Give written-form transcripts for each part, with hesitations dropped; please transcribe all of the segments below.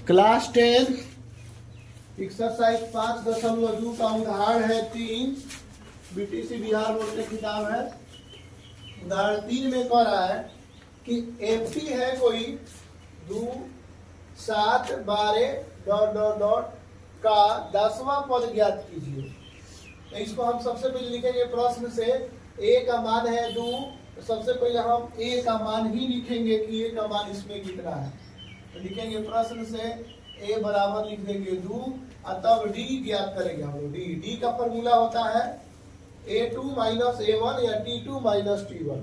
Class 10 exercise 5.2 का उदाहरण है 3। बीटीसी बिहार बोर्ड की किताब है। उदाहरण 3 में कह रहा है कि एमपी है कोई 2, 7, 12 ... का 10वां पद ज्ञात कीजिए। तो इसको हम सबसे पहले लिखेंगे प्रश्न से। ए का मान है 2, तो सबसे पहले हम ए का मान ही लिखेंगे कि ए का मान इसमें कितना है। तो लिखेंगे प्रश्न से ए बराबर लिख देंगे 2 और तब डी ज्ञात करेंगे हम लोग। डी का फॉर्मूला होता है A2 माइनस A1 या T2 माइनस T1।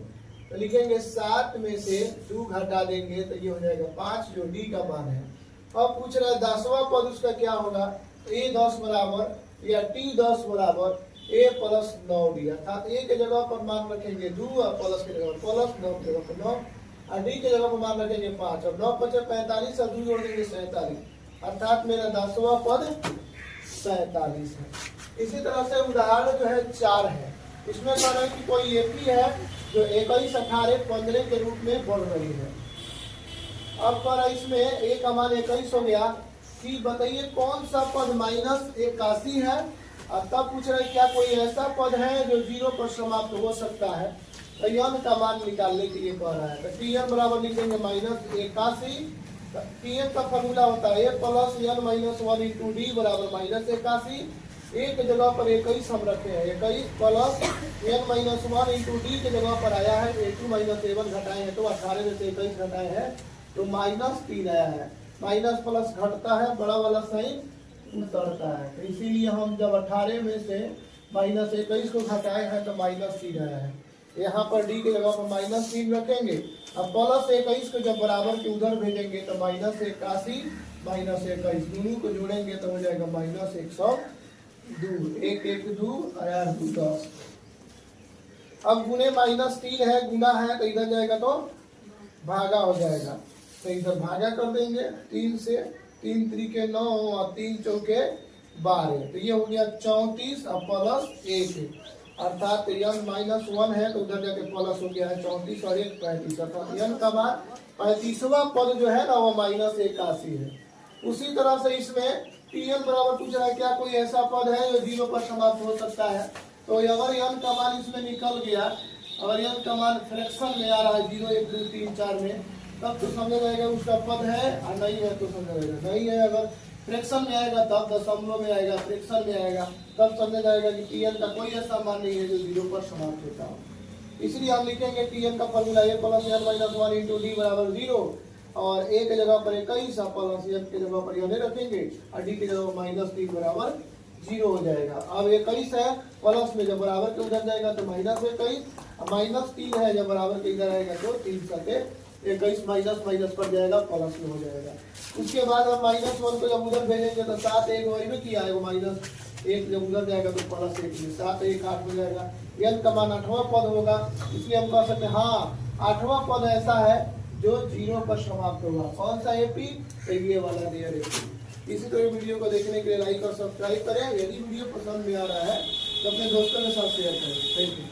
तो लिखेंगे 7 में से 2 घटा देंगे तो ये हो जाएगा 5 जो डी का मान है। अब पूछ रहा है 10वां पद उसका क्या होगा। A10 बराबर या T10 बराबर A प्लस 9D, अर्थात A के जगह पर मान रखेंगे 2 और प्लस के जगह प्लस, 9 के जगह पर 9 और डी के जगह पर मान रखेंगे 5 और 9 × 5 = 45 और 2 जोड़ देंगे 47, अर्थात मेरा 10वां पद 47 है। इसी तरह से उदाहरण जो है 4 है। इसमें कह रहे हैं कि कोई एपी है जो 21, 18, 15 के रूप में बढ़ रही है। अब कह रहा है इसमें ए का मान 21 हो गया कि बताइए कौन सा पद -81 है। और तब पूछ रहे क्या कोई ऐसा पद है जो 0 पर समाप्त हो सकता है। तो यन का मान निकालने के लिए कह रहा है। तो टी एन बराबर लिखेंगे -81। टीएन का फॉर्मूला होता है A plus n minus 1 into D बराबर -81। ए के जगह पर 21 हम रखे हैं, 21 plus n minus 1 into D के जगह पर आया है A2 माइनस A1 घटाए हैं तो 18 में से 21 घटाए हैं तो -3 आया है। माइनस प्लस घटता है, बड़ा वाला साइन उतरता है। तो इसीलिए हम जब 18 में से -21 को घटाए हैं तो -3 आया है। यहाँ पर डी के जगह पर -3 रखेंगे। अब प्लस 21 को जब बराबर के उधर भेजेंगे तो -81 -21 दोनों को जोड़ेंगे तो हो जाएगा -102। 1 1 2 और 2 10। अब गुने -3 है, गुना है तो इधर जाएगा तो भागा हो जाएगा। तो इधर भागा कर देंगे 3 से, 3 3 9 और 3 4 12। तो ये हो गया 34 और प्लस 1, अर्थात n -1 है तो उधर जाके प्लस हो गया है 34 और 1 35, अर्थात n का मान 35वां पद जो है ना वो -81 है। उसी तरह से इसमें Tn बराबर पूछ रहा है क्या कोई ऐसा पद है जो 0 पर समाप्त हो सकता है। तो अगर n का मान इसमें निकल गया, अगर n का मान फ्रैक्शन में आ रहा है 0 1 2 3 4 में, तब तो समझा जाएगा उसका पद है और नहीं है तो समझा जाएगा नहीं है। अगर फ्रैक्शन में आएगा तब दशमलव में आएगा, फ्रैक्शन में आएगा तब समझा जाएगा कि Tn का कोई ऐसा मान नहीं है जो 0 पर समाप्त होता हो। इसलिए हम लिखेंगे Tn का formula A plus n minus 1 into D बराबर 0 और ए के जगह पर 21 और प्लस n के जगह पर n रखेंगे और डी के जगह -3 बराबर 0 हो जाएगा। अब 21 है प्लस में जब बराबर के उधर जाएगा तो -21, -3 है जब बराबर के इधर आएगा तो 3 सके 21 माइनस पर जाएगा प्लस में हो जाएगा। उसके बाद हम -1 को जब उधर भेजेंगे तो 7 1 वही में किया है, -1 जब उधर जाएगा तो प्लस 1 में 7 1 8 हो जाएगा। n का मान 8वां पद होगा, इसलिए हम कह सकते हैं हाँ 8वां पद ऐसा है जो 0 पर समाप्त होगा। कौन सा एपी? तो ये वाला देयर एपी। इसी तरह वीडियो को देखने के लिए लाइक और सब्सक्राइब करें। यदि वीडियो पसंद में आ रहा है तो अपने दोस्तों के साथ शेयर करें। Thank you.